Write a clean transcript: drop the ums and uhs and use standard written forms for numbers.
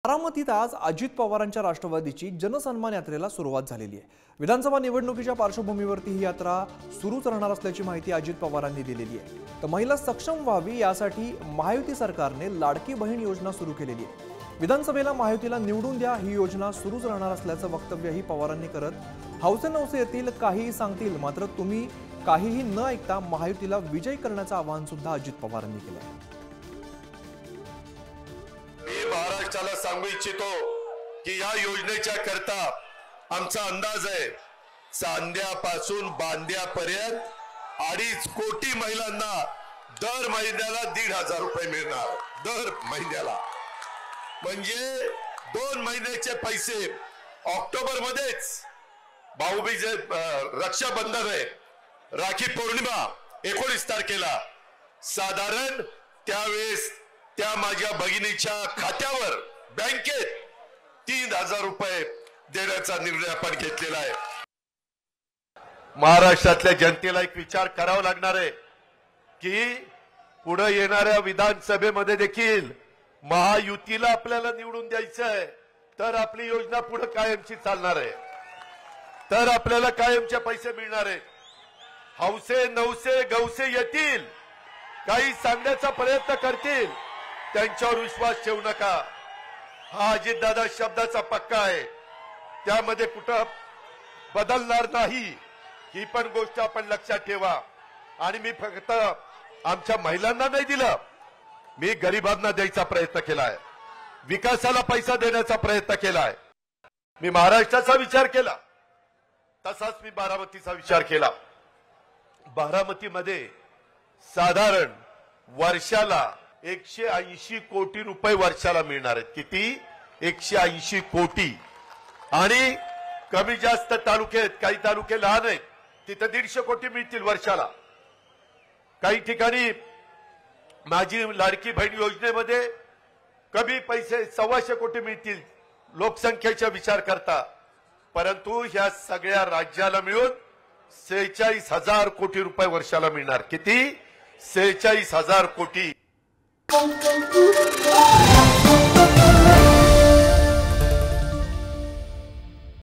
बारामतीत आज अजित पवारांच्या राष्ट्रवादीची जनसन्मान यात्रेला सुरुवात झालेली आहे। विधानसभा निवडणुकीच्या पार्श्वभूमीवरती ही यात्रा सुरूच राहणार असल्याची माहिती अजित पवारांनी दिलेली आहे। तर महिला सक्षम व्हावी यासाठी महायुती सरकारने लाडकी बहीण योजना सुरू केलेली आहे। विधानसभेला महायुतीला निवडून द्या ही योजना सुरूच राहणार असल्याचं वक्तव्यही पवारांनी करत हौसे-नौसे येतील काहीही सांगतील मात्र तुम्ही काहीही न ऐकता महायुतीला विजयी करण्याचं आवाहन सुद्धा अजित पवारांनी केलं आहे। महाराष्ट्राला सांगू इच्छितो की या योजनेच्या करता आमचा अंदाज आहे चांद्यापासून बांद्यापर्यंत 2.5 कोटी महिलांना दर महिन्याला 1,500 रुपये मिळणार। दर महिन्याला म्हणजे 2 महिन्याचे पैसे ऑक्टोबर मध्येच भाऊबीज रक्षाबंधन आहे, राखी पौर्णिमा 19 तारखेला साधारण त्यावेळेस त्या माझ्या भगिनीच्या खात्यावर बँकेत 3,000 रुपये देण्याचा निर्णय आपण घेतलेला आहे। महाराष्ट्रातल्या जनतेला एक विचार करावा लागणार आहे की पुढे येणाऱ्या विधानसभेमध्ये देखील महायुतीला आपल्याला निवडून द्यायचं आहे तर आपली योजना पुढे कायमची चालणार आहे, तर आपल्याला कायमचे पैसे मिळणार आहेत। हौसे नौसे गौसे येतील, काही सांगण्याचा प्रयत्न करतील, त्यांच्यावर विश्वास ठेवू नका। हा अजितदादा शब्दाचा पक्का आहे, त्यामध्ये कुठं बदलणार नाही ही पण गोष्ट आपण लक्षात ठेवा। आणि मी फक्त आमच्या महिलांना नाही दिलं, मी गरिबांना द्यायचा प्रयत्न केलाय, विकासाला पैसा देण्याचा प्रयत्न केलाय। मी महाराष्ट्राचा विचार केला तसाच मी बारामतीचा विचार केला। बारामतीमध्ये साधारण वर्षाला 180 कोटी रुपये वर्षाला मिळणार आहेत। किती? 180 कोटी। आणि कमी जास्त तालुके आहेत, काही तालुके लहान आहेत, तिथे 150 कोटी मिळतील वर्षाला। काही ठिकाणी माझी लाडकी बहीण योजनेमध्ये कमी पैसे 125 कोटी मिळतील लोकसंख्येचा विचार करता, परंतु ह्या सगळ्या राज्याला मिळून 46,000 कोटी रुपये वर्षाला मिळणार। किती? 46,000 कोटी।